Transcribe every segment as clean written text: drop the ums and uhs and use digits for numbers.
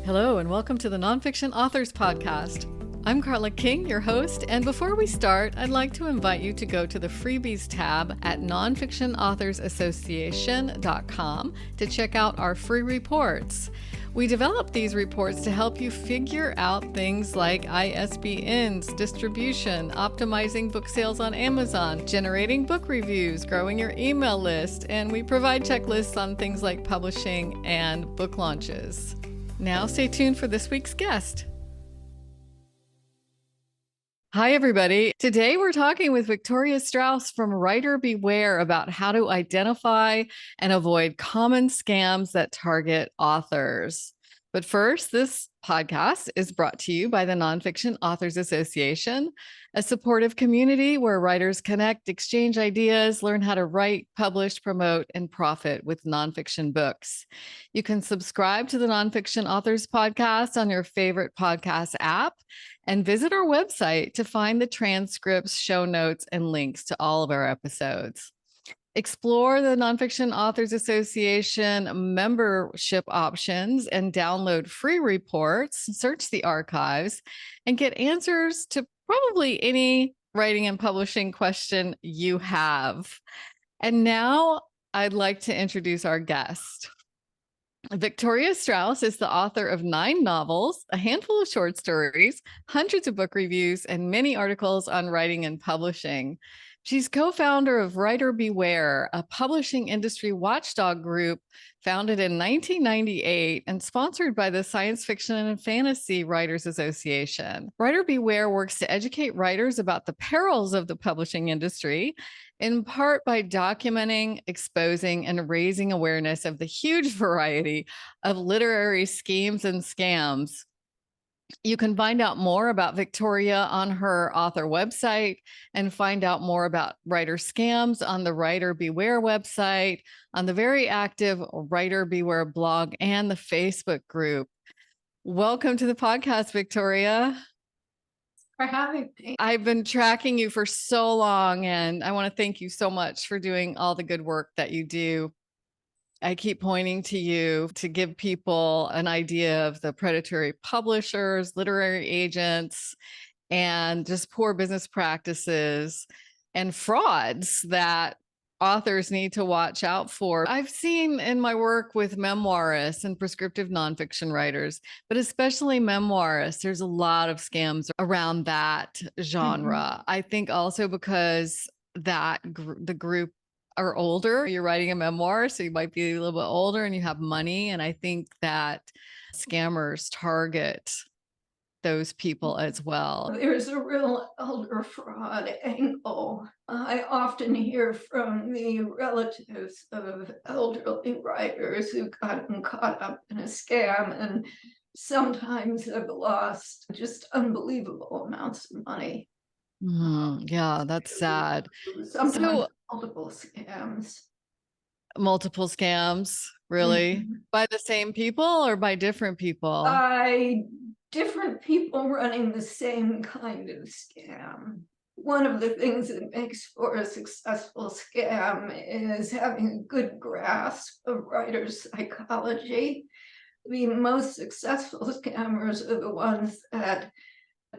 Hello, and welcome to the Nonfiction Authors Podcast. I'm Carla King, your host, and before we start, I'd like to invite you to go to the freebies tab at nonfictionauthorsassociation.com to check out our free reports. We developed these reports to help you figure out things like ISBNs, distribution, optimizing book sales on Amazon, generating book reviews, growing your email list, and we provide checklists on things like publishing and book launches. Now stay tuned for this week's guest. Hi, everybody. Today we're talking with Victoria Strauss from Writer Beware about how to identify and avoid common scams that target authors. But first, this podcast is brought to you by the Nonfiction Authors Association, a supportive community where writers connect, exchange ideas, learn how to write, publish, promote, and profit with nonfiction books. You can subscribe to the Nonfiction Authors Podcast on your favorite podcast app and visit our website to find the transcripts, show notes, and links to all of our episodes. Explore the Nonfiction Authors Association membership options and download free reports, search the archives, and get answers to probably any writing and publishing question you have. And now I'd like to introduce our guest. Victoria Strauss is the author of 9 novels, a handful of short stories, hundreds of book reviews, and many articles on writing and publishing. She's co-founder of Writer Beware, a publishing industry watchdog group founded in 1998 and sponsored by the Science Fiction and Fantasy Writers Association. Writer Beware works to educate writers about the perils of the publishing industry, in part by documenting, exposing, and raising awareness of the huge variety of literary schemes and scams. You can find out more about Victoria on her author website and find out more about writer scams on the Writer Beware website, on the very active Writer Beware blog, and the Facebook group. Welcome to the podcast, Victoria. For having me. I've been tracking you for so long, and I want to thank you so much for doing all the good work that you do. I keep pointing to you to give people an idea of the predatory publishers, literary agents, and just poor business practices and frauds that authors need to watch out for. I've seen in my work with memoirists and prescriptive nonfiction writers, but especially memoirists, there's a lot of scams around that genre. Mm-hmm. I think also because the group are older. You're writing a memoir, so you might be a little bit older and you have money. And I think that scammers target those people as well. There's a real elder fraud angle. I often hear from the relatives of elderly writers who've gotten caught up in a scam and sometimes have lost just unbelievable amounts of money. Yeah, that's sad. Sometimes multiple scams. Multiple scams, really? Mm-hmm. By the same people or by different people? By different people running the same kind of scam. One of the things that makes for a successful scam is having a good grasp of writer's psychology. The most successful scammers are the ones that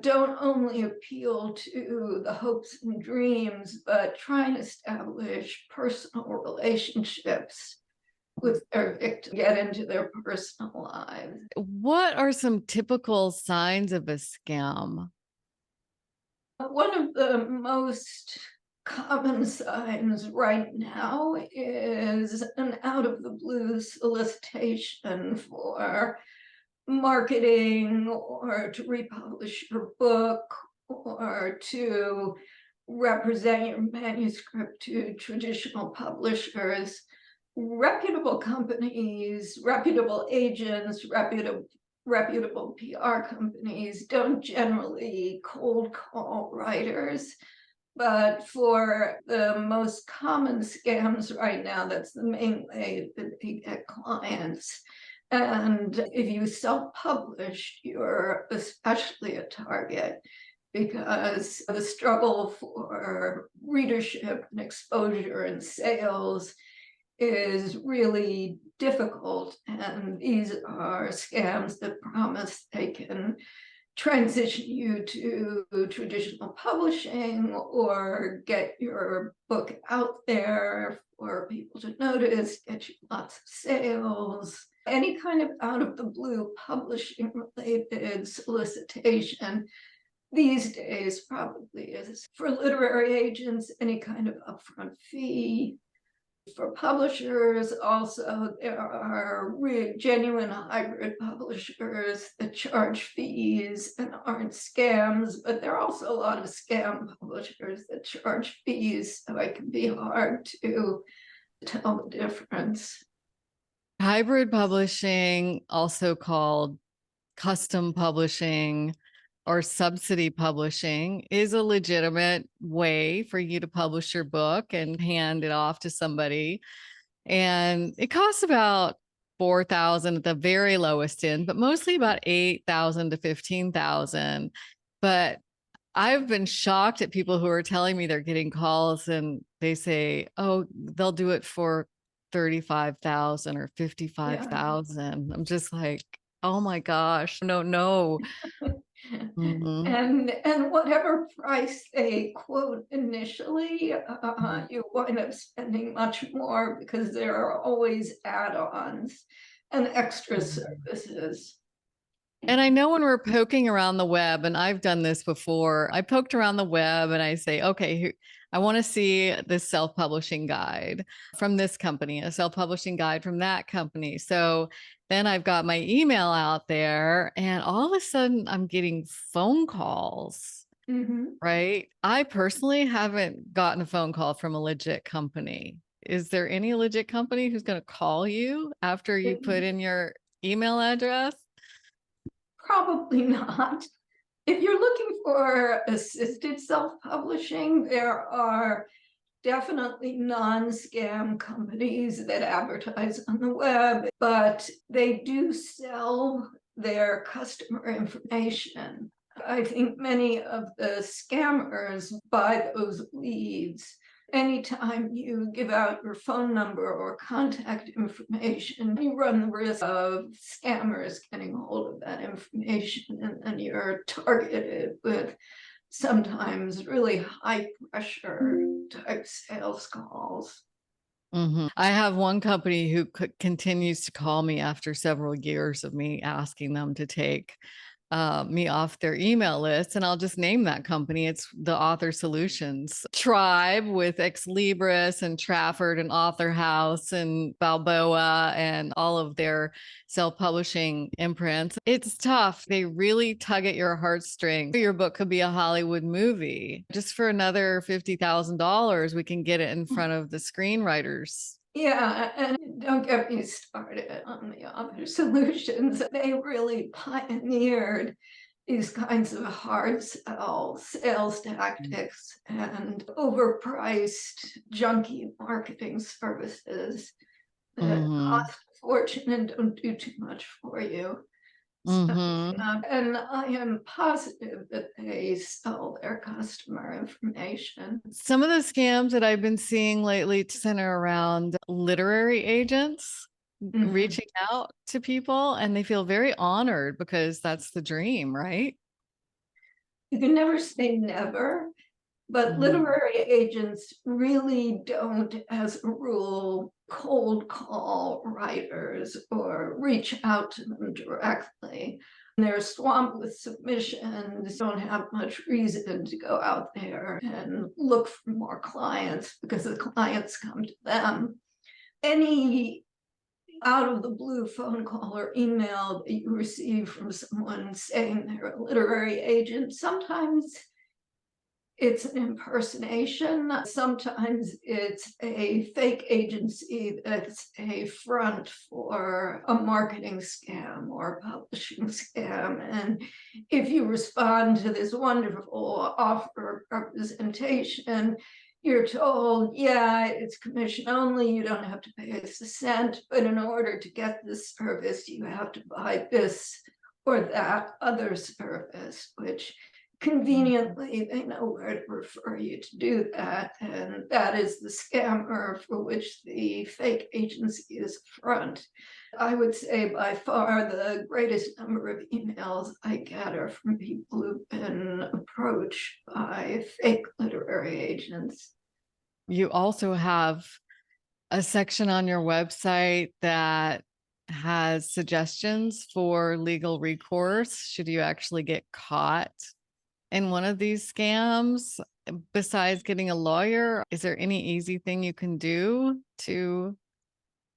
don't only appeal to the hopes and dreams, but try and establish personal relationships with their victim, get into their personal lives. What are some typical signs of a scam? One of the most common signs right now is an out-of-the-blue solicitation for marketing or to republish your book or to represent your manuscript to traditional publishers. Reputable companies, reputable agents, reputable PR companies don't generally cold call writers. But for the most common scams right now, that's the main way that they get clients. And if you self-publish, you're especially a target because the struggle for readership and exposure and sales is really difficult. And these are scams that promise they can transition you to traditional publishing or get your book out there for people to notice, get you lots of sales. Any kind of out of the blue publishing related solicitation these days probably is. For literary agents, any kind of upfront fee. For publishers, also, there are genuine hybrid publishers that charge fees and aren't scams, but there are also a lot of scam publishers that charge fees, so it can be hard to tell the difference. Hybrid publishing, also called custom publishing or subsidy publishing, is a legitimate way for you to publish your book and hand it off to somebody. And it costs about 4,000 at the very lowest end, but mostly about 8,000 to 15,000. But I've been shocked at people who are telling me they're getting calls and they say, oh, they'll do it for 35,000 or 55,000. I'm just like, oh my gosh, no. Mhm. And whatever price they quote initially, you wind up spending much more because there are always add-ons and extra services. And I know when we're poking around the web, and I've done this before, I poked around the web and I say, okay, I want to see this self-publishing guide from this company, a self-publishing guide from that company. So then I've got my email out there, and all of a sudden I'm getting phone calls, right? I personally haven't gotten a phone call from a legit company. Is there any legit company who's going to call you after you put in your email address? Probably not. If you're looking for assisted self-publishing, there are definitely non-scam companies that advertise on the web, but they do sell their customer information. I think many of the scammers buy those leads. Anytime you give out your phone number or contact information, you run the risk of scammers getting hold of that information, and then you're targeted with sometimes really high pressure type sales calls. I have one company who continues to call me after several years of me asking them to take me off their email list. And I'll just name that company. It's the Author Solutions tribe with Ex Libris and Trafford and Author House and Balboa and all of their self-publishing imprints. It's tough. They really tug at your heartstrings. Your book could be a Hollywood movie. Just for another $50,000, we can get it in front of the screenwriters. Yeah, and don't get me started on the Author Solutions. They really pioneered these kinds of hard sell sales tactics and overpriced junky marketing services that cost a fortune and don't do too much for you. And I am positive that they sell their customer information. Some of the scams that I've been seeing lately center around literary agents reaching out to people, and they feel very honored because that's the dream, right? You can never say never, but literary agents really don't, as a rule, cold call writers or reach out to them directly. They're swamped with submissions, don't have much reason to go out there and look for more clients because the clients come to them. Any out of the blue phone call or email that you receive from someone saying they're a literary agent, sometimes it's an impersonation. Sometimes it's a fake agency that's a front for a marketing scam or a publishing scam. And if you respond to this wonderful offer of representation, you're told, yeah, it's commission only, you don't have to pay us a cent, but in order to get this service, you have to buy this or that other service, which conveniently, they know where to refer you to do that, and that is the scammer for which the fake agency is a front. I would say by far the greatest number of emails I get are from people who've been approached by fake literary agents. You also have a section on your website that has suggestions for legal recourse should you actually get caught in one of these scams. Besides getting a lawyer, is there any easy thing you can do to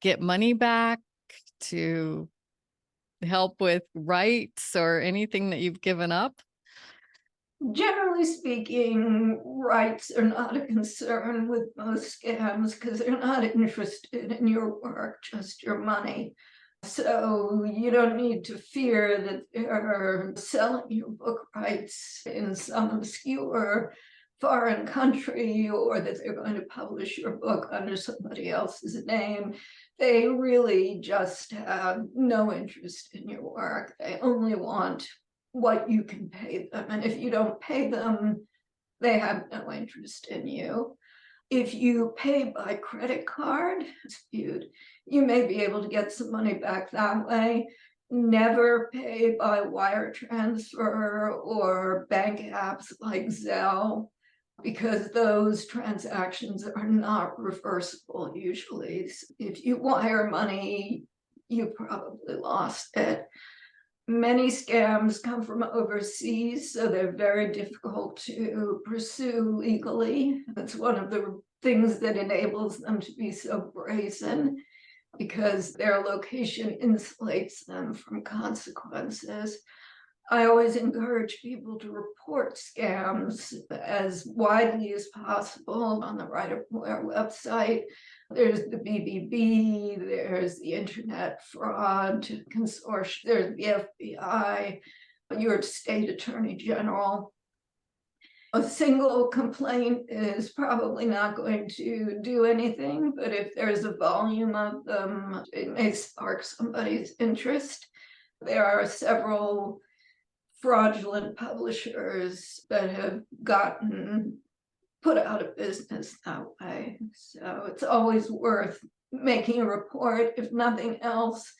get money back, to help with rights, or anything that you've given up? Generally speaking, rights are not a concern with most scams because they're not interested in your work, just your money. So you don't need to fear that they're selling your book rights in some obscure foreign country, or that they're going to publish your book under somebody else's name. They really just have no interest in your work. They only want what you can pay them. And if you don't pay them, they have no interest in you. If you pay by credit card, you may be able to get some money back that way. Never pay by wire transfer or bank apps like Zelle, because those transactions are not reversible usually. If you wire money, you probably lost it. Many scams come from overseas, so they're very difficult to pursue legally. That's one of the things that enables them to be so brazen, because their location insulates them from consequences. I always encourage people to report scams as widely as possible on the Writer Beware website. There's the BBB, there's the Internet Fraud Consortium, there's the FBI, your state attorney general. A single complaint is probably not going to do anything, but if there's a volume of them, it may spark somebody's interest. There are several fraudulent publishers that have gotten put out of business that way. So it's always worth making a report. If nothing else,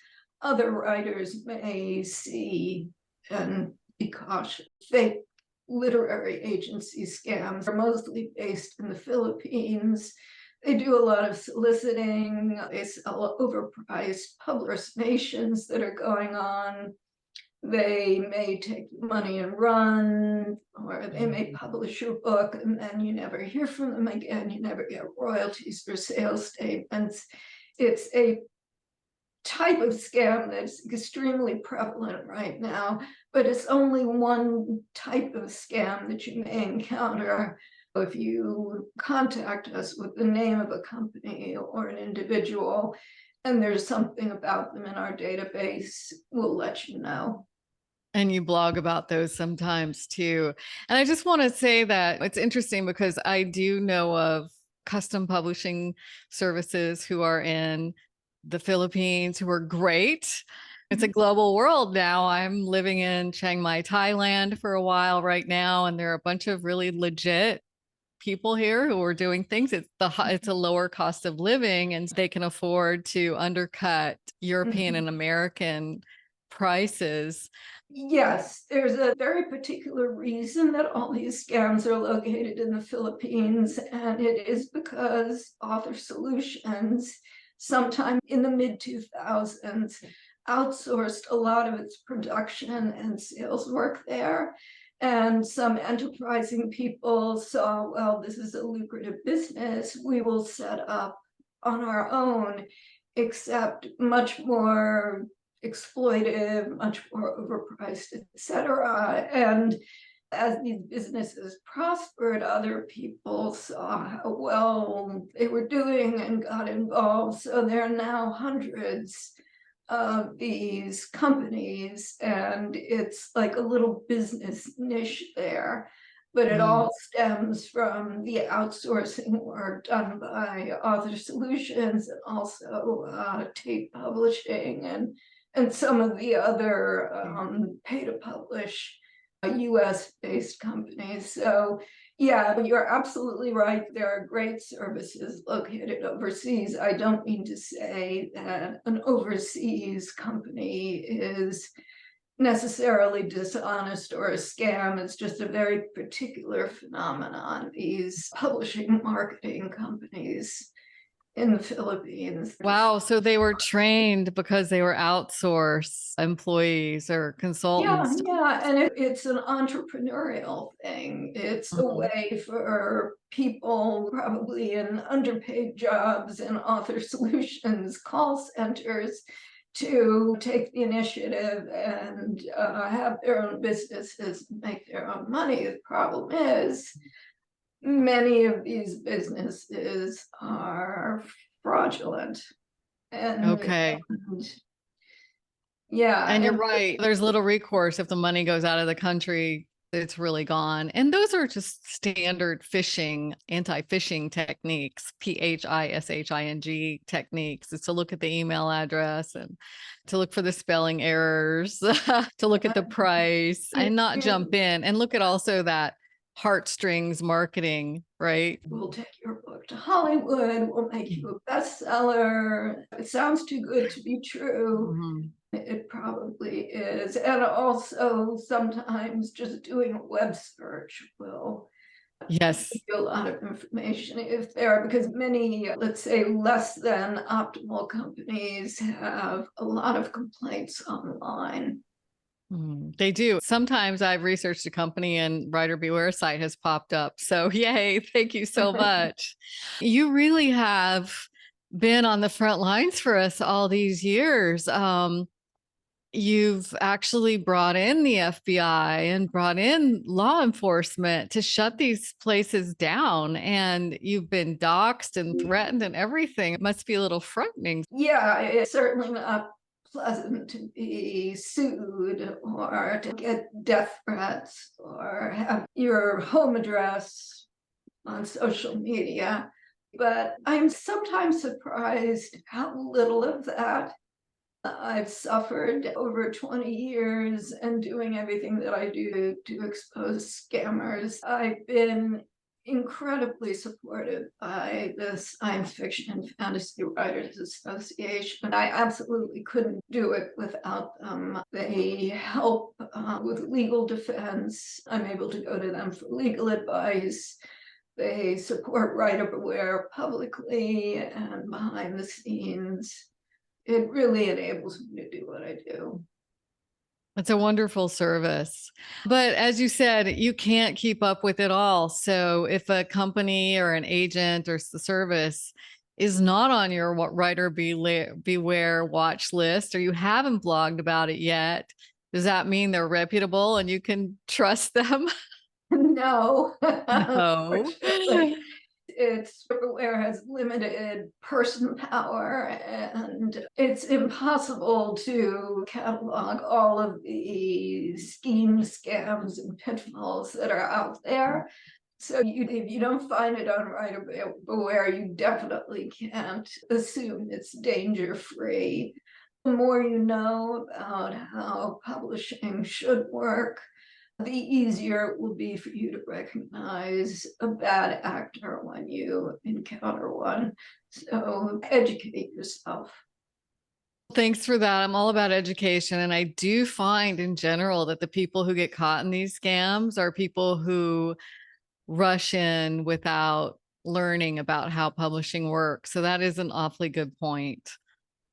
other writers may see and be cautious. Fake literary agency scams are mostly based in the Philippines. They do a lot of soliciting. They sell overpriced publications that are going on. They may take money and run, or they may publish your book and then you never hear from them again. You never get royalties or sales statements. It's a type of scam that's extremely prevalent right now, but it's only one type of scam that you may encounter. If you contact us with the name of a company or an individual, and there's something about them in our database, we'll let you know. And you blog about those sometimes too. And I just want to say that it's interesting because I do know of custom publishing services who are in the Philippines who are great. It's a global world now. I'm living in Chiang Mai, Thailand for a while right now, and there are a bunch of really legit people here who are doing things. It's a lower cost of living, and they can afford to undercut European and American prices. Yes, there's a very particular reason that all these scams are located in the Philippines, and it is because Author Solutions, sometime in the mid-2000s, outsourced a lot of its production and sales work there. And some enterprising people saw, well, this is a lucrative business, we will set up on our own, except much more exploitive, much more overpriced, etc. And as these businesses prospered, other people saw how well they were doing and got involved. So there are now hundreds of these companies, and it's like a little business niche there. But it all stems from the outsourcing work done by Author Solutions, and also tape publishing and some of the other pay to publish US-based companies. So yeah, you're absolutely right. There are great services located overseas. I don't mean to say that an overseas company is necessarily dishonest or a scam. It's just a very particular phenomenon. These publishing marketing companies in the Philippines. Wow. So they were trained because they were outsourced employees or Yeah, consultants. yeah, and it's an entrepreneurial thing. It's a Mhm. way for people probably in underpaid jobs in author solutions call centers to take the initiative and have their own businesses, make their own money. The problem is many of these businesses are fraudulent and, Okay. and yeah, And you're and right. There's little recourse if the money goes out of the country, it's really gone. And those are just standard phishing, anti-phishing techniques, phishing techniques. It's to look at the email address and to look for the spelling errors, to look at the price and not jump in and look at also that heartstrings marketing, right? we'll take your book to Hollywood, we'll make you a bestseller. It sounds too good to be true. Mhm. It probably is. And also sometimes just doing a web search will give Yes. you a lot of information if there, because many, let's say, less than optimal companies have a lot of complaints online. They do. Sometimes I've researched a company and Writer Beware site has popped up. So, yay, thank you so much. You really have been on the front lines for us all these years. You've actually brought in the FBI and brought in law enforcement to shut these places down. And you've been doxxed and threatened and everything. It must be a little frightening. Yeah, it's certainly not pleasant to be sued or to get death threats or have your home address on social media. But I'm sometimes surprised how little of that I've suffered over 20 years and doing everything that I do to expose scammers. I've been incredibly supported by the Science Fiction and Fantasy Writers Association. I absolutely couldn't do it without them. They help with legal defense. I'm able to go to them for legal advice. They support Writer Beware publicly and behind the scenes. It really enables me to do what I do. It's a wonderful service. But as you said, you can't keep up with it all. So if a company or an agent or the service is not on your writer beware watch list, or you haven't blogged about it yet, does that mean they're reputable and you can trust them? No, No. unfortunately, it's Silverware has limited person power and it's impossible to catalog all of the schemes, scams, and pitfalls that are out there. So if you don't find it on Writer Beware, you definitely can't assume it's danger free. The more you know about how publishing should work, the easier it will be for you to recognize a bad actor when you encounter one. So educate yourself. Thanks for that. I'm all about education. And I do find in general that the people who get caught in these scams are people who rush in without learning about how publishing works. So that is an awfully good point.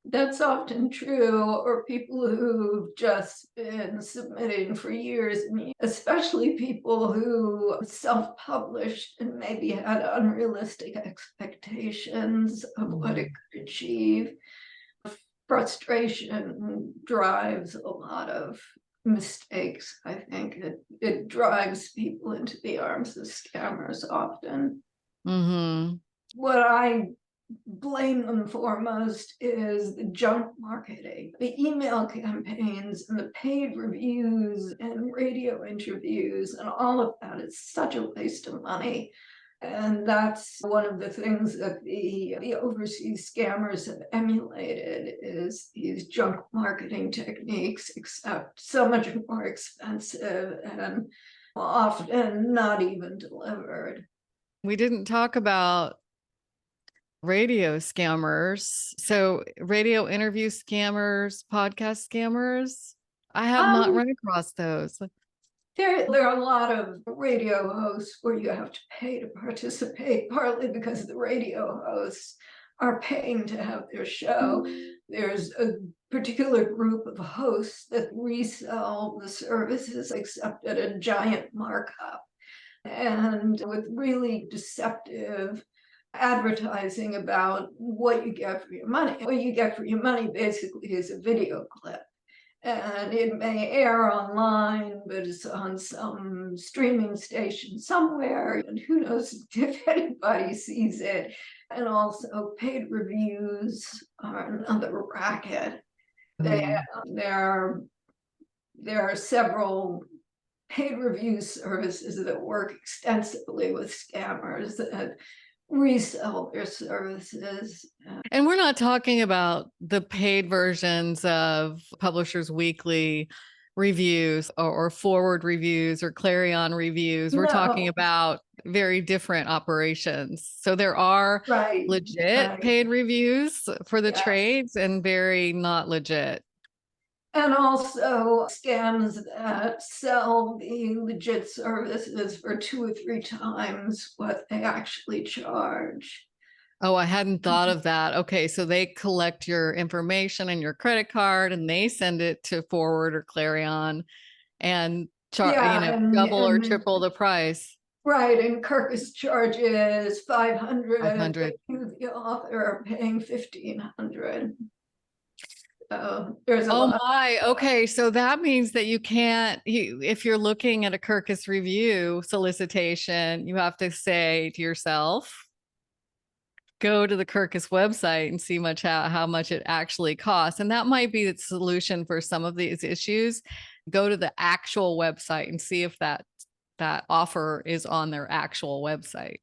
That's often true, or people who've just been submitting for years, especially people who self-published and maybe had unrealistic expectations of what it could achieve. Frustration drives a lot of mistakes. I think it drives people into the arms of scammers often. Mm-hmm. What I blame them for most is the junk marketing, the email campaigns and the paid reviews and radio interviews and all of that is such a waste of money. And that's one of the things that the overseas scammers have emulated, is these junk marketing techniques, except so much more expensive and often not even delivered. We didn't talk about radio scammers. So, radio interview scammers, podcast scammers. I have not Um, run across those. there are a lot of radio hosts where you have to pay to participate, partly because the radio hosts are paying to have their show. There's a particular group of hosts that resell the services except at a giant markup, and with really deceptive advertising about what you get for your money. What you get for your money basically is a video clip. And it may air online, but it's on some streaming station somewhere, and who knows if anybody sees it. And also paid reviews are another racket. Mm. There are several paid review services that work extensively with scammers that resell their services. And we're not talking about the paid versions of Publishers Weekly reviews or forward reviews or Clarion reviews. We're talking No, about very different operations. So there are right, legit right, paid reviews for the yes. trades and very not legit. And also scams that sell the legit services for 2 or 3 times what they actually charge. Oh, I hadn't thought of that. Okay, so they collect your information and your credit card and they send it to Forward or Clarion and Yeah, double or triple the price. right, and Kirkus charges 500, but 500. you, the author, are paying 1,500. There's a Oh lot. my. Okay, so that means that if you're looking at a Kirkus review solicitation, you have to say to yourself, go to the Kirkus website and see how much it actually costs. And that might be the solution for some of these issues. Go to the actual website and see if that offer is on their actual website.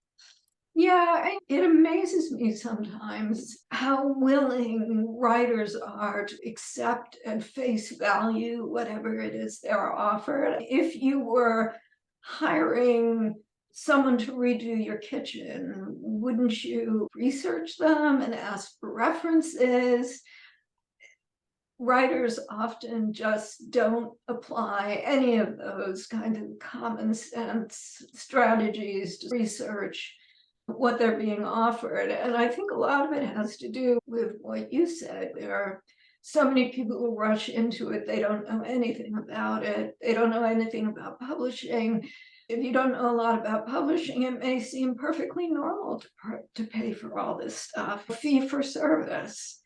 Yeah, it amazes me sometimes how willing writers are to accept at face value whatever it is they're offered. If you were hiring someone to redo your kitchen, wouldn't you research them and ask for references? Writers often just don't apply any of those kind of common sense strategies to research what they're being offered. And I think a lot of it has to do with what you said. There are so many people who rush into it. They don't know anything about it. They don't know anything about publishing. If you don't know a lot about publishing, it may seem perfectly normal to pay for all this stuff, fee for service.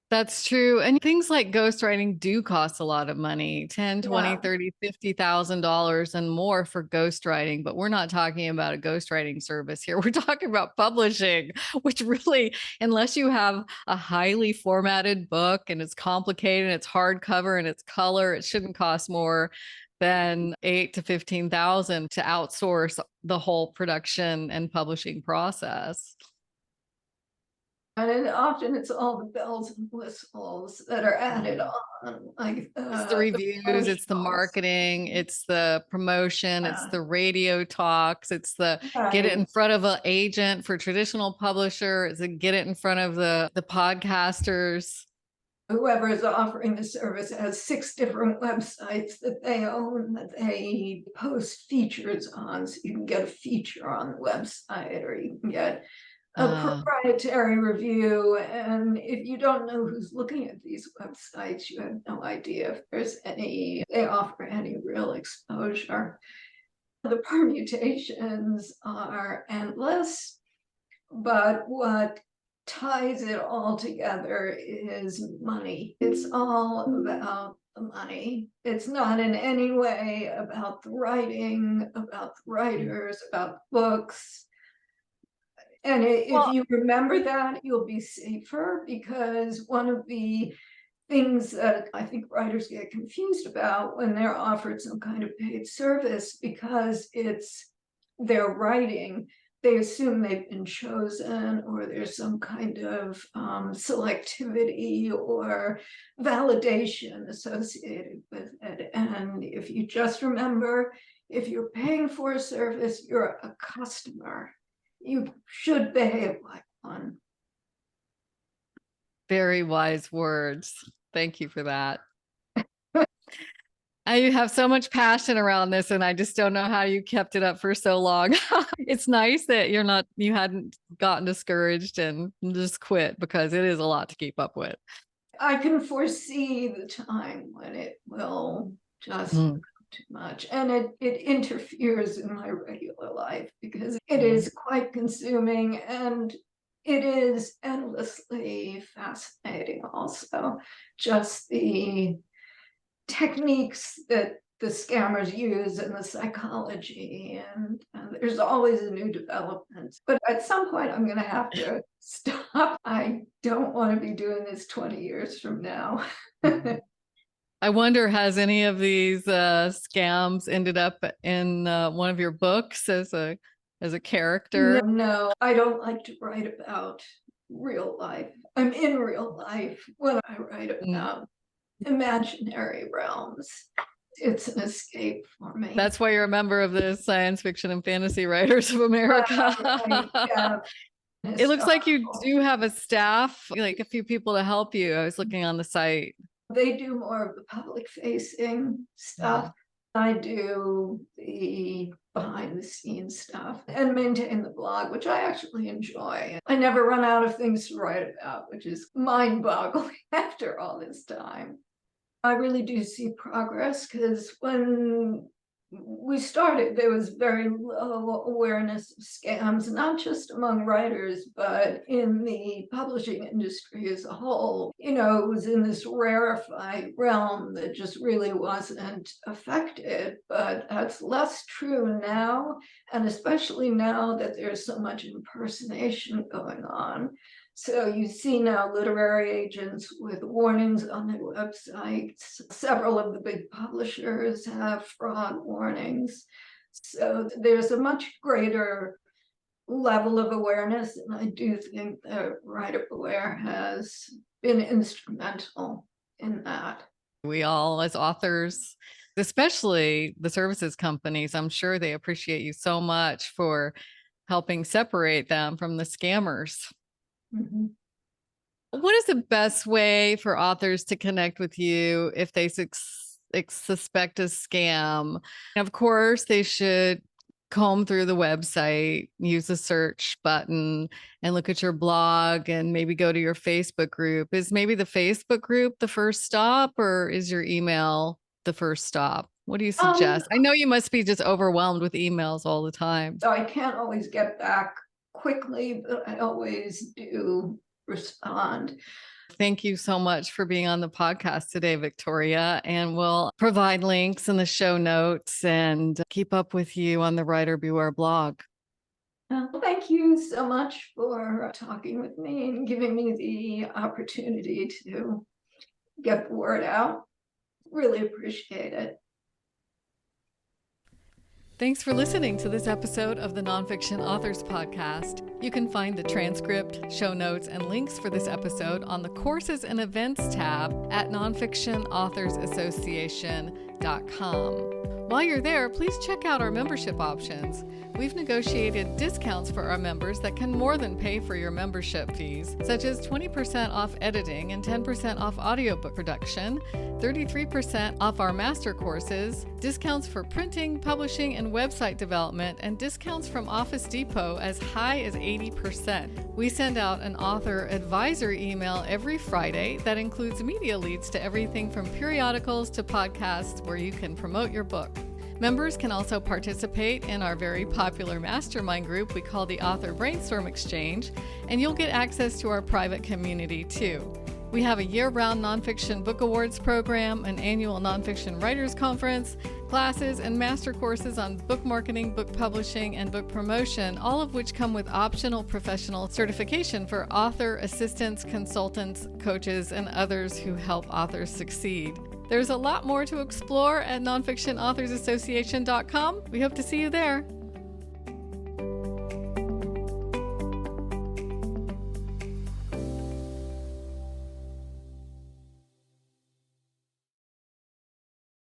That's true. And things like ghostwriting do cost a lot of money, 10, 20, Yeah. 30, $50,000 and more for ghostwriting. But we're not talking about a ghostwriting service here. We're talking about publishing, which really, unless you have a highly formatted book and it's complicated, and it's hardcover and it's color, it shouldn't cost more than 8 to 15,000 to outsource the whole production and publishing process. And often it's all the bells and whistles that are added on, like It's the the reviews, it's the promotionals. marketing, it's the promotion, it's the radio talks, it's the get it Right. in front of an agent for traditional publisher, it's a get it in front of the podcasters. Whoever is offering the service has 6 different websites that they own that they post features on. So you can get a feature on the website, or you can get a Uh, proprietary review. And if you don't know who's looking at these websites, you have no idea if they offer any real exposure. The permutations are endless, but what ties it all together is money. It's all about the money. It's not in any way about the writing, about the writers, about books. And if well, you remember that, you'll be safer, because one of the things that I think writers get confused about when they're offered some kind of paid service, because it's their writing, they assume they've been chosen, or there's some kind of selectivity or validation associated with it. And if you just remember, if you're paying for a service, you're a customer. You should behave like one. Very wise words. Thank you for that. I have so much passion around this, and I just don't know how you kept it up for so long. It's nice that you hadn't gotten discouraged and just quit, because it is a lot to keep up with. I can foresee the time when it will just become too much, and it interferes in my regular life, because it is quite consuming, and it is endlessly fascinating also, just the techniques that the scammers use and the psychology, and there's always a new development. But at some point I'm going to have to stop. I don't want to be doing this 20 years from now. I wonder, has any of these scams ended up in one of your books as a character? No, I don't like to write about real life. I'm in real life when I write about imaginary realms. It's an escape for me. That's why you're a member of the Science Fiction and Fantasy Writers of America. Yeah. It looks like you do have a staff, like a few people to help you. I was looking on the site. They do more of the public facing stuff. I do the behind the scenes stuff and maintain the blog, which I actually enjoy. I never run out of things to write about, which is mind boggling after all this time. I really do see progress, because when we started, there was very low awareness of scams, not just among writers, but in the publishing industry as a whole. You know, it was in this rarefied realm that just really wasn't affected, but that's less true now, and especially now that there's so much impersonation going on. So you see now literary agents with warnings on their websites. Several of the big publishers have fraud warnings. So there's a much greater level of awareness, and I do think that Writer Beware has been instrumental in that. We all, as authors, especially the services companies, I'm sure they appreciate you so much for helping separate them from the scammers. What is the best way for authors to connect with you if they suspect a scam? Of course, they should comb through the website, use the search button, and look at your blog, and maybe go to your Facebook group. Is maybe the Facebook group the first stop, or is your email the first stop? What do you suggest? I know you must be just overwhelmed with emails all the time. So I can't always get back quickly, but I always do respond. Thank you so much for being on the podcast today, Victoria. And we'll provide links in the show notes and keep up with you on the Writer Beware blog. Well, thank you so much for talking with me and giving me the opportunity to get the word out. Really appreciate it. Thanks for listening to this episode of the Nonfiction Authors Podcast. You can find the transcript, show notes, and links for this episode on the Courses and Events tab at nonfictionauthorsassociation.com. While you're there, please check out our membership options. We've negotiated discounts for our members that can more than pay for your membership fees, such as 20% off editing and 10% off audiobook production, 33% off our master courses, discounts for printing, publishing, and website development, and discounts from Office Depot as high as 80%. We send out an author advisor email every Friday that includes media leads to everything from periodicals to podcasts where you can promote your book. Members can also participate in our very popular mastermind group we call the Author Brainstorm Exchange, and you'll get access to our private community too. We have a year-round Nonfiction Book Awards program, an annual Nonfiction Writers Conference, classes, and master courses on book marketing, book publishing, and book promotion, all of which come with optional professional certification for author assistants, consultants, coaches, and others who help authors succeed. There's a lot more to explore at nonfictionauthorsassociation.com. We hope to see you there.